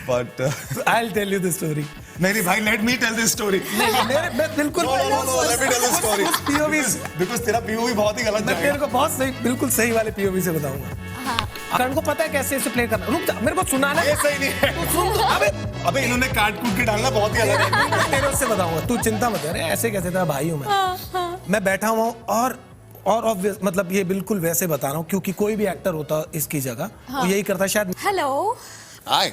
But I'll tell you the story. नहीं भाई, let me tell this story. मैं बिल्कुल No, let me tell this story. POV Because तेरा POV बहुत ही गलत मैं जाएगा. तेरे को बहुत सही, बिल्कुल सही वाले POV से बताऊंगा. करण को पता है कैसे इसे प्ले करना. रुक जा, मेरे को सुनाना. ये सही नहीं है. तू सुन तो, अबे इन्होंने काट कूट के डालना बहुत ही अलग है. मैं तेरे उससे बताऊंगा. तू चिंता मत कर. ऐसे कैसे, तेरा भाई हूँ मैं बैठा हुआ हूँ और ऑब्वियस, मतलब ये बिल्कुल वैसे बता रहा हूँ क्योंकि कोई भी एक्टर होता इसकी जगह वो यही करता शायद. Hello. Hi.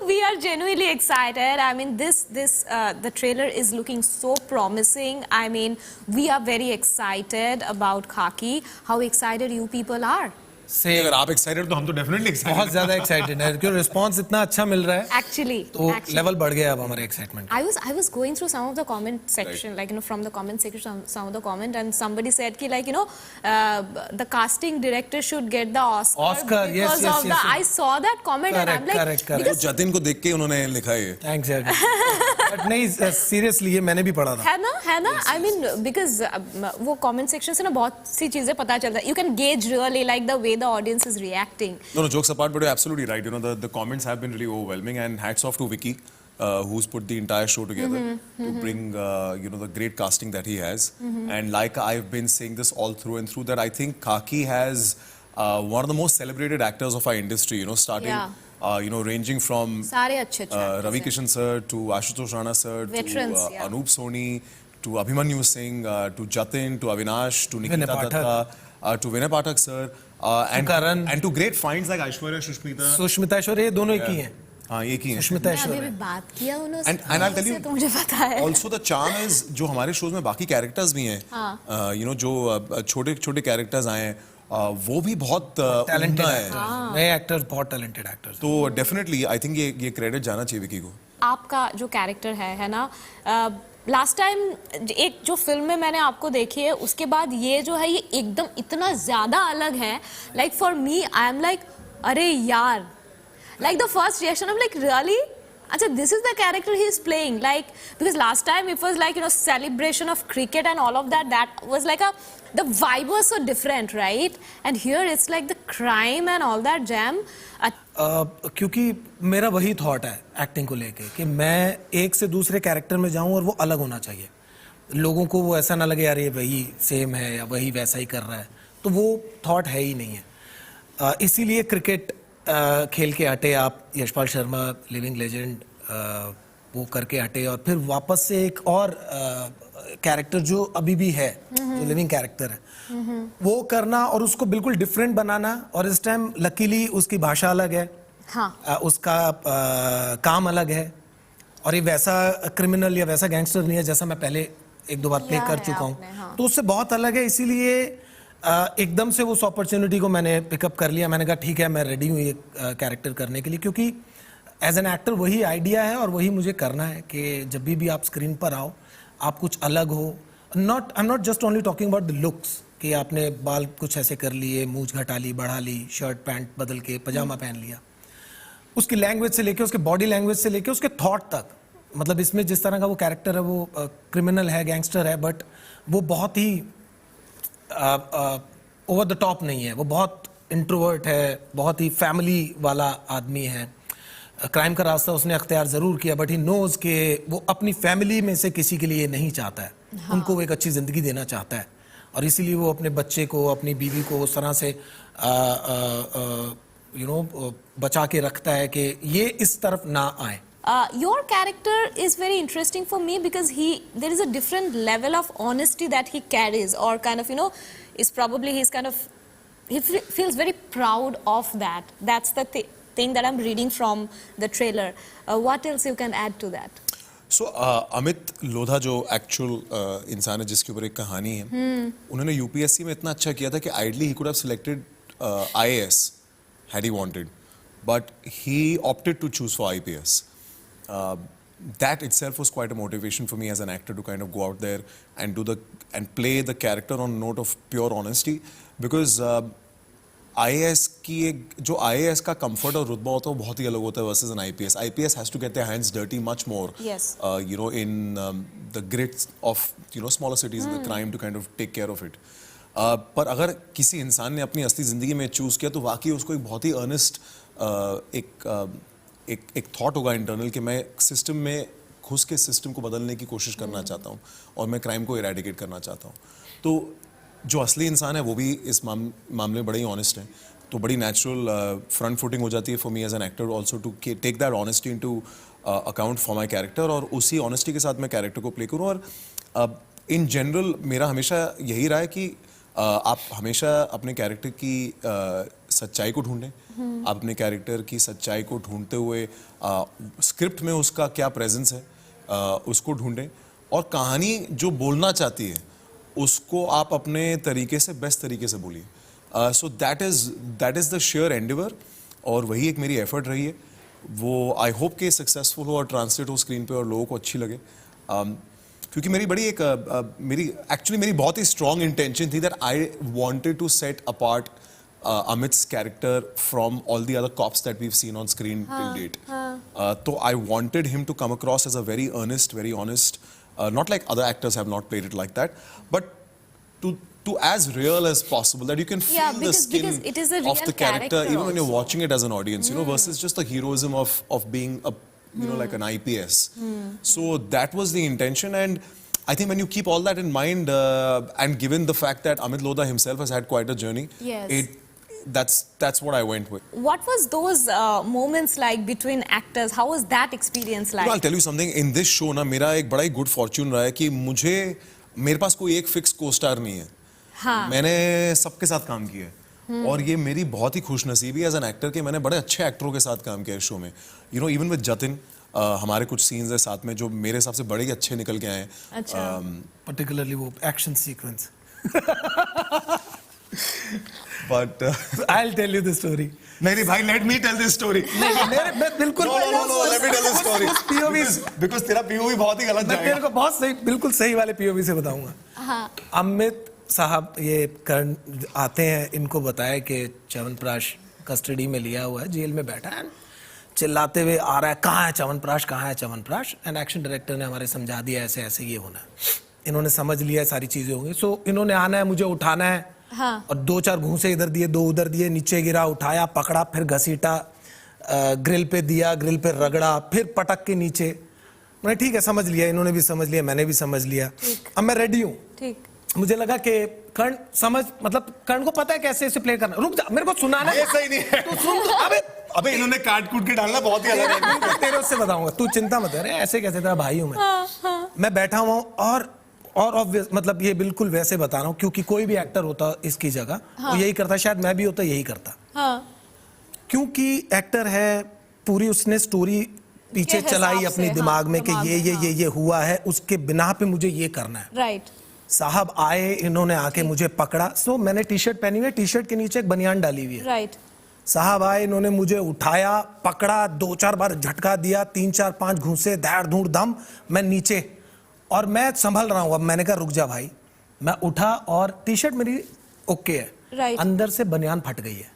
We are genuinely excited. I mean, the trailer is looking so promising. I mean, we are very excited about Khaki. How excited you people are? से अगर आप एक्साइटेड तो हम तो डेफिनेटली एक्साइटेड. बहुत ज्यादा एक्साइटेड है क्योंकि रिस्पांस इतना अच्छा मिल रहा है. Actually, तो लेवल बढ़ गया अब हमारे excitement. I was going through some of the comment section, like, you know, from the comment section, some of the comment, and somebody said ki, like, you know, the casting director should get the Oscar yes, because of the. I saw that comment and I'm like, correct. because Jatin को देख के उन्होंने लिखा है. Thanks यार. But नहीं, seriously ये मैंने भी पढ़ा था. है ना. I mean, because वो comment section से ना बहुत सी चीजें पता चलता है. You can gauge really like the way the audience is reacting. No, jokes apart, but you're absolutely right. You know, the comments have been really overwhelming, and hats off to Vicky, who's put the entire show together to bring, you know, the great casting that he has. And like I've been saying this all through and through, that I think Khaki has one of the most celebrated actors of our industry. You know, starting, you know, ranging from सारे अच्छे Ravi Kishan sir to Ashutosh Rana sir Veterans, to Anup Soni to Abhimanyu Singh to Jatin to Avinash to Nikita Vinay Datta to Vinay Pathak sir. And to great finds like Aishwarya, Sushmita Aishwarya, ये दोनों एक ही हैं. हाँ, एक ही हैं. सुष्मिता अभी भी ऐश्वर्या. बात किया उन्होंने. And I'll tell you, तो मुझे पता है. also the charm is जो हमारे shows में बाकी characters भी हैं, you know, जो छोटे कैरेक्टर्स आए हैं, वो भी बहुत टैलेंटेड उम्दा है. नए एक्टर्स बहुत टैलेंटेड एक्टर्स. तो डेफिनेटली आई थिंक ये क्रेडिट जाना चाहिए विकी को. आपका जो कैरेक्टर है ना, लास्ट टाइम एक जो फिल्म में मैंने आपको देखी है, उसके बाद ये जो है ये एकदम इतना ज्यादा अलग है. Like for me I am like, अरे यार, like the first reaction I am like, really, अच्छा, this is the character he is playing. Like, because last time it was like, you know, celebration of cricket and all of that. That was like the vibe was so different, right? And here it's like the crime and all that jam. क्योंकि मेरा वही thought है acting को लेके कि मैं एक से दूसरे कैरेक्टर में जाऊं और वो अलग होना चाहिए. लोगों को वो ऐसा ना लगे यार ये वही सेम है या वही वैसा ही कर रहा है. तो वो थॉट है ही नहीं है. इसीलिए क्रिकेट खेल के हटे आप, यशपाल शर्मा लिविंग लेजेंड, वो करके हटे और फिर वापस से एक और कैरेक्टर जो अभी भी है, जो लिविंग कैरेक्टर है, वो करना और उसको बिल्कुल डिफरेंट बनाना. और इस टाइम लकीली उसकी भाषा अलग है. हाँ. उसका काम अलग है और ये वैसा क्रिमिनल या वैसा गैंगस्टर नहीं है जैसा मैं पहले एक दो बार प्ले कर चुका हूँ. हाँ. तो उससे बहुत अलग है. इसीलिए एकदम से उस अपॉर्चुनिटी को मैंने पिकअप कर लिया. मैंने कहा ठीक है, मैं रेडी हूँ ये कैरेक्टर करने के लिए, क्योंकि एज एन एक्टर वही आइडिया है और वही मुझे करना है कि जब भी आप स्क्रीन पर आओ आप कुछ अलग हो. I am not just only talking about the looks कि आपने बाल कुछ ऐसे कर लिए, मूंछ घटा ली, बढ़ा ली, शर्ट पैंट बदल के पजामा पहन लिया. उसकी लैंग्वेज से लेके, उसके बॉडी लैंग्वेज से लेके उसके थॉट तक, मतलब इसमें जिस तरह का वो कैरेक्टर है वो क्रिमिनल है, गैंगस्टर है, बट वो बहुत ही ओवर द टॉप नहीं है. वो बहुत इंट्रोवर्ट है, बहुत ही फैमिली वाला आदमी है. क्राइम का रास्ता उसने अख्तियार ज़रूर किया, बट ही नोज के वो अपनी फैमिली में से किसी के लिए नहीं चाहता है. हाँ. उनको वो एक अच्छी ज़िंदगी देना चाहता है और इसीलिए वो अपने बच्चे को, अपनी बीवी को उस तरह से यू नो बचा के रखता है कि ये इस तरफ ना आए. Your character is very interesting for me because there is a different level of honesty that he carries, or kind of, you know, is probably he feels very proud of that. That's the thing that I'm reading from the trailer. What else you can add to that? So Amit Lodha जो actual इंसान है जिसके ऊपर एक कहानी है, उन्होंने UPSC में इतना अच्छा किया था कि ideally he could have selected IAS had he wanted, but he opted to choose for IPS. That itself was quite a motivation for me as an actor to kind of go out there and play the character on a note of pure honesty, because IAS की एक जो IAS का comfort और रुतबा होता है वो बहुत ही अलग होता है versus an IPS. IPS has to get their hands dirty much more. Yes. You know, in the grits of, you know, smaller cities and the crime to kind of take care of it. पर अगर किसी इंसान ने अपनी असली ज़िंदगी में choose किया तो वाकई उसको एक बहुत ही अर्नेस्ट एक थॉट होगा इंटरनल कि मैं सिस्टम में घुस के सिस्टम को बदलने की कोशिश करना चाहता हूँ और मैं क्राइम को इरेडिकेट करना चाहता हूँ। तो जो असली इंसान है वो भी इस मामले में बड़े ही ऑनेस्ट हैं, तो बड़ी नेचुरल फ्रंट फुटिंग हो जाती है for me as an actor also to take that honesty into account for my character और उसी ऑनेस्टी के साथ मैं कैरेक्टर को प्ले करूँ। और इन जनरल मेरा हमेशा यही रहा है कि आप हमेशा अपने कैरेक्टर की सच्चाई को ढूंढें, आप अपने कैरेक्टर की सच्चाई को ढूंढते हुए स्क्रिप्ट में उसका क्या प्रेजेंस है उसको ढूंढें और कहानी जो बोलना चाहती है उसको आप अपने तरीके से बेस्ट तरीके से बोलिए। So that is the share Endeavour और वही एक मेरी एफर्ट रही है। वो आई होप कि सक्सेसफुल हो और ट्रांसलेट हो स्क्रीन पे और लोगों को अच्छी लगे। क्योंकि मेरी बड़ी एक मेरी बहुत ही स्ट्रॉन्ग इंटेंशन थी that I wanted to set apart Amit's character from all the other cops that we've seen on screen till date. So I wanted him to come across as a very earnest, very honest, not like other actors have not played it like that, but to as real as possible, that you can feel the skin because it is a real of the character even when you're also. watching it as an audience, you know, versus just the heroism of being a like an IPS. So that was the intention, and I think when you keep all that in mind, and given the fact that Amit Lodha himself has had quite a journey, Yes. that's what I went with. What was those moments like between actors? How was that experience like? You know, I'll tell you something. In this show ना मेरा एक बड़ा ही good fortune रहा है कि मेरे पास कोई एक फिक्स को-स्टार नहीं है। हाँ. मैंने सबके साथ काम किया है और ये मेरी बहुत ही खुशनसीबी एज एन एक्टर कि मैंने बड़े अच्छे एक्टरों के साथ काम किया इस शो में। You know, even with Jatin हमारे कुछ सीन्स है साथ में जो मेरे हिसाब से बड़े ही अच्छे निकल के आए हैं। अच्छा। पर्टिकुलरली वो action sequence. But I'll tell you the story. नहीं भाई, let me tell this story. मैं बिल्कुल No, let me tell this story. POV Because तेरा POV बहुत ही गलत मैं जाएगा। तेरे को बहुत सही, बिल्कुल सही वाले POV से बताऊंगा। हाँ. अमित साहब ये करण आते हैं, इनको बताया कि च्यवनप्राश कस्टडी में लिया हुआ है, जेल में बैठा है, चिल्लाते हुए आ रहा है, कहाँ है च्यवनप्राश, कहाँ है च्यवनप्राश। एंड एक्शन डायरेक्टर ने हमारे समझा दिया ऐसे ऐसे ये होना है, इन्होंने समझ लिया सारी चीजें होंगी। सो इन्होंने आना है, मुझे उठाना है। हाँ. और 2-4 घूंसे इधर दिए, 2 उधर दिए, नीचे गिरा, उठाया, पकड़ा, फिर घसीटा, ग्रिल पे दिया, ग्रिल पे रगड़ा, फिर पटक के नीचे। मैंने ठीक है, समझ लिया, इन्होंने भी समझ लिया, मैंने भी समझ लिया, अब मैं रेडी हूँ। ठीक। मुझे लगा कि कर्ण समझ, मतलब कर्ण को पता है कैसे इसे प्ले करना। रुक जा, मेरे को सुनाना ये सही नहीं है। तू सुन तो, अबे इन्होंने काट कूट के डालना बहुत ही अलग है। मैं तेरे उससे बताऊंगा, तू चिंता मत कर, ऐसे कैसे, तेरा भाई हूँ मैं। मैं बैठा हुआ हूँ और ऑब्वियस, मतलब ये बिल्कुल वैसे बता रहा हूँ क्योंकि कोई भी एक्टर होता इसकी जगह वो यही करता, शायद मैं भी होता यही करता। क्योंकि एक्टर है, पूरी उसने स्टोरी पीछे चलाई अपनी दिमाग में कि ये हुआ है, उसके बिना पे मुझे ये करना है। राइट। साहब आए, इन्होंने आके मुझे पकड़ा। सो मैंने टी-शर्ट पहनी हुई है, टी-शर्ट के नीचे एक बनियान डाली हुई है। राइट। साहब आए, इन्होंने मुझे उठाया, पकड़ा, 2-4 बार झटका दिया, 3-4-5 घूंसे, धैड़ धूड़ दम, मैं नीचे, और मैं संभल रहा हूँ। अब मैंने कहा रुक जा भाई, मैं उठा और टी-शर्ट मेरी ओके है, Right. अंदर से बनियान फट गई है।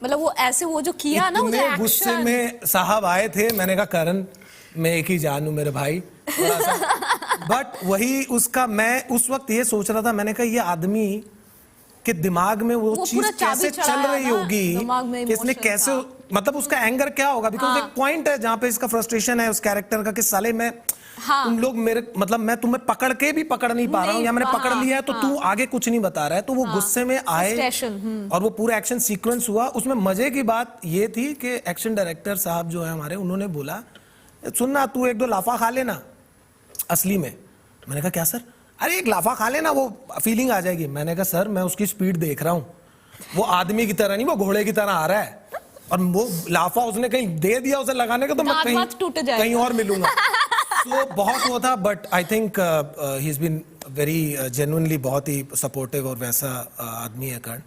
मतलब वो ऐसे वो जो किया ना, वो इतने गुस्से में साहब आए थे, मैंने कहा करण मैं एक ही जान हूं मेरे भाई, थोड़ा सा। बट वही उसका, मैं उस वक्त ये सोच रहा था, मैंने कहा ये आदमी के दिमाग में वो चीज कैसे चल रही होगी कि इसने कैसे, मतलब उसका एंगर क्या होगा, बिकॉज एक पॉइंट है जहाँ पे इसका फ्रस्ट्रेशन है उस कैरेक्टर का कि साले मैं, तुम लोग मेरे, मतलब मैं तुम्हें पकड़ के भी पकड़ नहीं पा रहा हूँ, या मैंने पकड़ लिया है तो तू आगे कुछ नहीं बता रहा है। तो वो गुस्से में आए और वो पूरा एक्शन सीक्वेंस हुआ। उसमें मजे की बात ये थी कि एक्शन डायरेक्टर साहब जो है हमारे, उन्होंने बोला सुनना तू 1-2 लाफा खा लेना असली में। मैंने कहा क्या सर? अरे 1 लाफा खा लेना, वो फीलिंग आ जाएगी। मैंने कहा सर मैं उसकी स्पीड देख रहा हूँ, वो आदमी की तरह नहीं, वो घोड़े की तरह आ रहा है, और वो लाफा उसने कहीं दे दिया उसे लगाने का तो मैं कहीं और मिलूंगा। तो बहुत हुआ था, but I think he has been very genuinely बहुत ही सपोर्टिव और वैसा आदमी है कर्ण।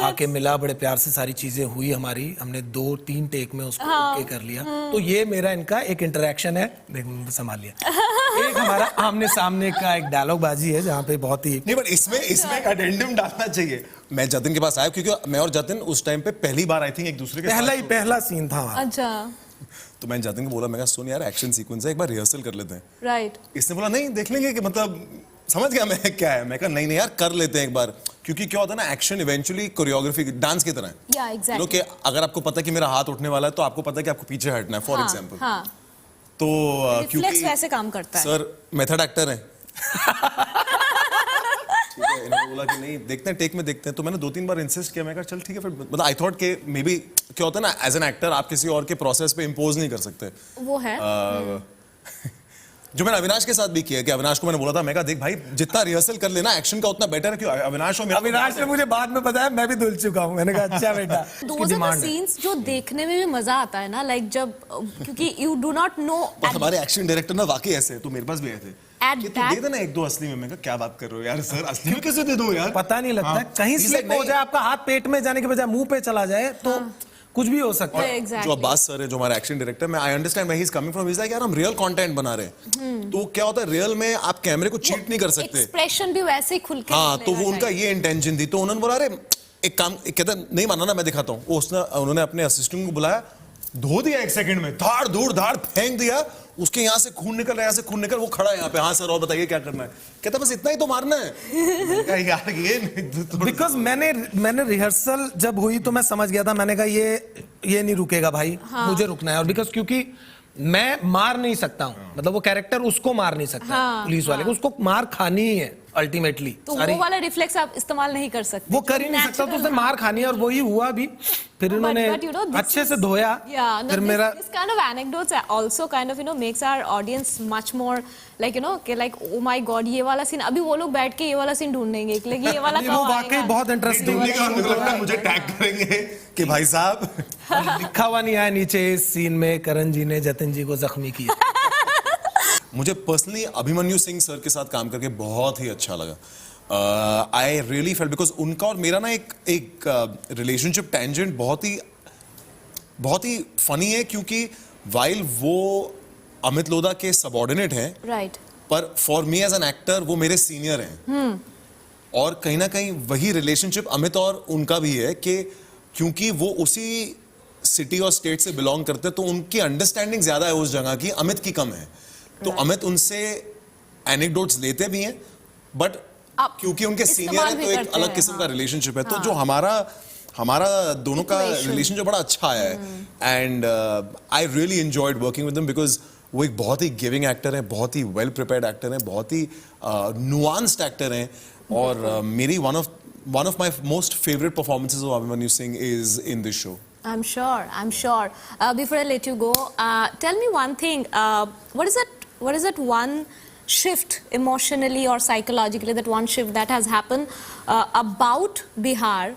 आके मिला, बड़े प्यार से सारी चीजें हुई हमारी, हमने 2-3 टेक में उसको ओके कर लिया। तो ये मेरा इनका एक इंटरेक्शन है, संभाल लिया। एक हमारा आमने सामने का एक डायलॉग बाजी है जहाँ पे बहुत ही नहीं, बट इसमें एक अडेंडम डालना चाहिए। मैं जतिन के पास आया क्योंकि मैं और जतिन उस टाइम पे पहली बार आई थिंक एक दूसरे के पहला सीन था। अच्छा। तो मैंने जतिन को बोला, मैं कहा सुन यार एक्शन सीक्वेंस है, एक बार रिहर्सल कर लेते हैं। राइट। इसने बोला नहीं देख लेंगे, कि मतलब समझ गया मैं क्या है। मैं कहा नहीं यार कर लेते हैं एक बार। क्योंकि क्या होता है ना, एक्शन इवेंचुअली कोरियोग्राफी डांस की तरह है। या एग्जैक्टली कि अगर आपको पता है कि मेरा हाथ उठने वाला है तो आपको पता है कि आपको पीछे हटना है, फॉर एग्जाम्पल। हाँ, तो रिफ्लेक्स क्योंकि वैसे काम करता है। सर मेथड एक्टर है, ठीक है, इन्होंने बोला कि नहीं देखते हैं, टेक में देखते हैं, तो मैंने 2-3 बार इंसिस्ट किया। मैं कहा चल ठीक है, फिर मतलब आई थॉट के मे बी क्या होता है ना, एज एन एक्टर आप किसी और के प्रोसेस पे इम्पोज नहीं कर सकते। वो है जो मैंने अविनाश के साथ भी किया कि अविनाश को मैंने बोला था, मैं कहा देख भाई जितना रिहर्सल कर लेना एक्शन का उतना बेटर है। क्यों अविनाश और मेरा अविनाश ने मुझे बाद में बताया, मैं भी धुल चुका हूँ। मैंने कहा अच्छा बेटा, उसकी दोज आर द डिमांड है। सीन्स जो देखने में भी मजा आता है ना, लाइक जब क्योंकि यू डू नॉट नो और हमारे एक्शन डायरेक्टर ना वाकई ऐसे तो मेरे पास भी आए थे At कि तू that- दे देना 1-2 असली में। मैं कहा क्या बात कर रहे हो यार सर, असली में कैसे दे दूं यार, पता नहीं लगता हाँ। कहीं He's स्लिप like, हो नहीं। जाए, आपका हाथ पेट में जाने के बजाय मुंह पे चला जाए तो कुछ भी हो सकता है। Exactly. जो अब्बास सर है जो हमारा एक्शन डायरेक्टर, मैं I understand where he is coming from. He is like यार हम रियल कंटेंट बना रहे हैं, तो क्या होता है रियल में आप कैमरे को चीट नहीं कर सकते। एक्सप्रेशन भी वैसे ही खुल के हाँ, तो निकलेगा वो उनका शायद। ये इंटेंशन थी, तो उन्होंने बोला अरे एक काम, कहता नहीं माना ना मैं दिखाता हूँ। उन्होंने अपने असिस्टेंट को बुलाया, धो दिया 1 सेकंड में, धाड़ धूड़ धाड़ फेंक दिया, उसके यहाँ से खून निकल रहा है, यहाँ से खून निकल, वो खड़ा है यहाँ पे, हाँ सर और बताइए क्या करना है। कहता बस इतना ही तो मारना है। मैंने कहा, यार ये बिकॉज मैंने रिहर्सल जब हुई तो मैं समझ गया था, मैंने कहा ये नहीं रुकेगा भाई, मुझे रुकना है। और बिकॉज क्योंकि मैं मार नहीं सकता हूँ, मतलब वो कैरेक्टर उसको मार नहीं सकता, पुलिस वाले को उसको मार खानी ही है अल्टीमेटली। तो वो वाला रिफ्लेक्स आप इस्तेमाल नहीं कर सकते, वो कर ही नहीं सकता, तो उसने मार खानी है, और वही हुआ भी। फिर उन्होंने अच्छे से धोया। फिर मेरा this kind of anecdotes also kind of makes our audience much more like like oh my god ये वाला सीन, अभी वो लोग बैठ के ये वाला सीन ढूंढेंगे कि ये वाला वो कब वाकई आएगा। बहुत इंटरेस्टिंग लगता है मुझे टैग करेंगे कि भाई साहब लिखा हुआ नहीं आया नीचे, इस सीन में करण जी ने जतिन जी को जख्मी किया। मुझे पर्सनली अभिमन्यु सिंह सर के साथ काम करके बहुत ही अच्छा लगा। आई रियली फेल्ट बिकॉज उनका और मेरा ना एक रिलेशनशिप टेंजेंट बहुत ही फनी है, क्योंकि वाइल वो अमित लोधा के सबऑर्डिनेट हैं, राइट, पर for me as an actor वो मेरे सीनियर हैं। और कहीं ना कहीं वही रिलेशनशिप अमित और उनका भी है कि क्योंकि वो उसी सिटी और स्टेट से बिलोंग करते हैं, तो उनकी अंडरस्टैंडिंग ज्यादा है उस जगह की, अमित की कम है। तो अमित उनसे एनेक्डोट्स लेते भी हैं, बट क्योंकि उनके सीनियर हैं तो एक अलग किस्म का रिलेशनशिप है। तो जो हमारा दोनों का रिलेशन जो बड़ा अच्छा आया है, and I really enjoyed working with them because वो एक बहुत ही गिविंग एक्टर हैं, बहुत ही वेल प्रिपेयर्ड एक्टर हैं, बहुत ही नुआंस्ड एक्टर हैं। और मेरी one of my most favourite performances of Abhimanyu Singh is in this show. I'm sure. Before I let you go, tell me one thing. What is that one shift emotionally or psychologically, that one shift that has happened about Bihar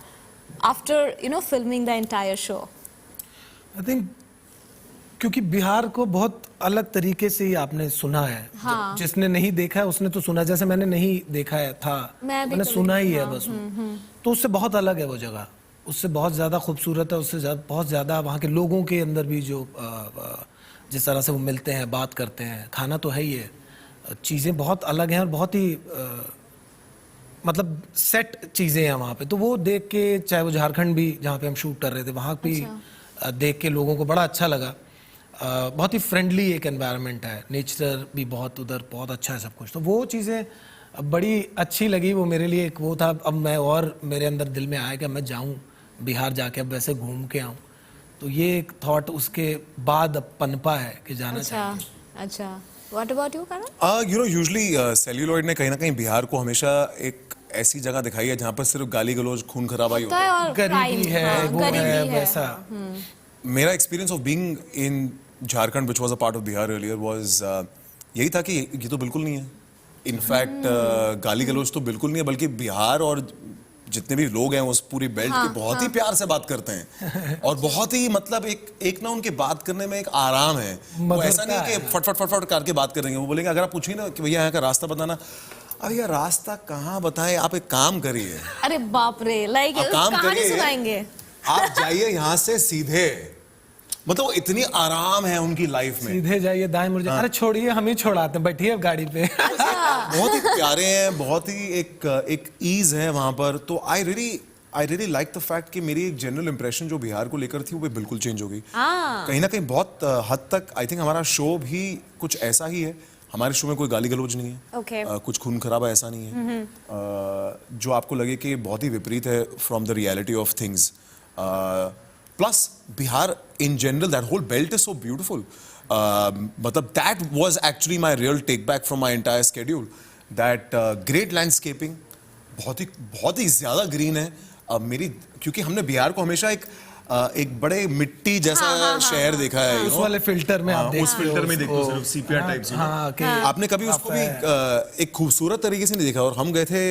after filming the entire show? I think क्योंकि बिहार को बहुत अलग तरीके से ही आपने सुना है। हाँ। जिसने नहीं देखा है उसने तो सुना, जैसे मैंने नहीं देखा है था, मैंने कभी सुना ही है बस। तो उससे बहुत अलग है वो जगह, उससे बहुत ज़्यादा खूबसूरत है, उससे बहुत ज़्यादा वहाँ के लोगों के अंदर भी जो जिस तरह से वो मिलते हैं, बात करते हैं, खाना तो है ही है, चीज़ें बहुत अलग हैं और बहुत ही मतलब सेट चीज़ें हैं वहाँ पे। तो वो देख के, चाहे वो झारखंड भी जहाँ पे हम शूट कर रहे थे वहाँ भी देख के लोगों को बड़ा अच्छा लगा। बहुत ही फ्रेंडली एक एनवायरनमेंट है, नेचर भी बहुत उधर बहुत अच्छा है सब कुछ। तो वो चीज़ें बड़ी अच्छी लगी। वो मेरे लिए एक वो था, अब मैं और मेरे अंदर दिल में आया कि मैं जाऊँ बिहार, जाके अब वैसे घूम के आऊँ। तो ये एक थॉट उसके बाद अब पनपा है कि जाना चाहिए। अच्छा, what about you Karan? You know usually celluloid ने कहीं ना कहीं बिहार को हमेशा एक ऐसी जगह दिखाई है जहाँ पर सिर्फ गाली गलौज खून खराबा ही होता है। और गरीबी है, वो है वैसा। मेरा experience of being in Jharkhand which was a part of Bihar earlier was यही था कि ये तो बिल्कुल नहीं है। इनफैक्ट गाली गलौज तो बिल्कुल नहीं है, बल्कि बिहार और जितने भी लोग हैं उस पूरी बेल्ट के बहुत ही प्यार से बात करते हैं और बहुत ही मतलब एक ना उनके बात करने में एक आराम है। वो ऐसा नहीं कि फट फट फट फट करके बात करेंगे। वो बोलेंगे, अगर आप पूछेंगे ना कि भैया यहाँ का रास्ता बताना, अरे यार रास्ता कहाँ बताएं, आप एक काम करिए। अरे बाप रे, लाइक कहानी सुनाएंगे। आप जाइए यहाँ से सीधे, मतलब इतनी आराम है उनकी लाइफ में। सीधे जाइए, दाएं मुड़ जाइए। अरे छोड़िए, हम ही छोड़ाते हैं, बैठिए अब गाड़ी पे। बहुत ही प्यारे हैं, बहुत ही एक ईज है वहां पर। तो I really like the fact कि मेरी एक जनरल इंप्रेशन जो बिहार को लेकर थी वो बिल्कुल चेंज हो गई। कहीं ना कहीं बहुत हद तक आई थिंक हमारा शो भी कुछ ऐसा ही है। हमारे शो में कोई गाली गलौज नहीं है Okay. कुछ खून खराबा ऐसा नहीं है जो आपको लगे कि बहुत ही विपरीत है from the reality of things plus Bihar in general that whole belt is so beautiful मतलब that was actually my real take back from my entire schedule that great landscaping बहुत ही ज्यादा ग्रीन है मेरी क्योंकि हमने बिहार को हमेशा एक बड़े मिट्टी जैसा शहर देखा है you उस know? वाले फिल्टर में आप उस देखते फिल्टर हो में देखो उसको। सिर्फ सीपिया टाइप्स हाँ, कि आपने कभी उसको भी एक खूबसूरत तरीके से नहीं देखा और हम गए थे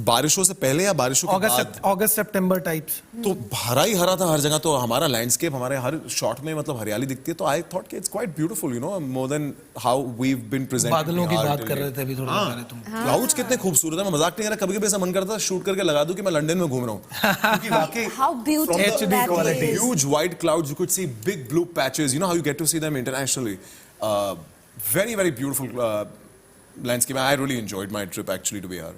बारिशों से पहले या बारिशों के बाद अगस्त सितंबर टाइप्स। तो हरा ही हरा था हर जगह तो हमारा लैंडस्केप हमारे हर शॉट में मतलब हरियाली दिखती है तो आई थॉट कि it's quite beautiful you know more than how we have been presented बादलों की बात कर रहे थे अभी थोड़ा पहले तुम। क्लाउड्स कितने खूबसूरत है मैं मजाक नहीं कर रहा कभी कभी ऐसा मन करता है शूट करके लगा दूं कि मैं लंदन में घूम रहा हूं क्योंकि वाकई How beautiful HD that quality. is. huge white clouds you could see big blue patches you know how you get to see them internationally very beautiful landscape I really enjoyed my trip actually to Bihar.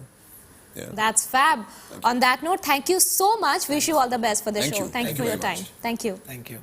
Yeah. That's fab. On that note, thank you so much. Wish you all the best for the Thank show. you. Thank you Thank for you your very time. much. Thank you. Thank you.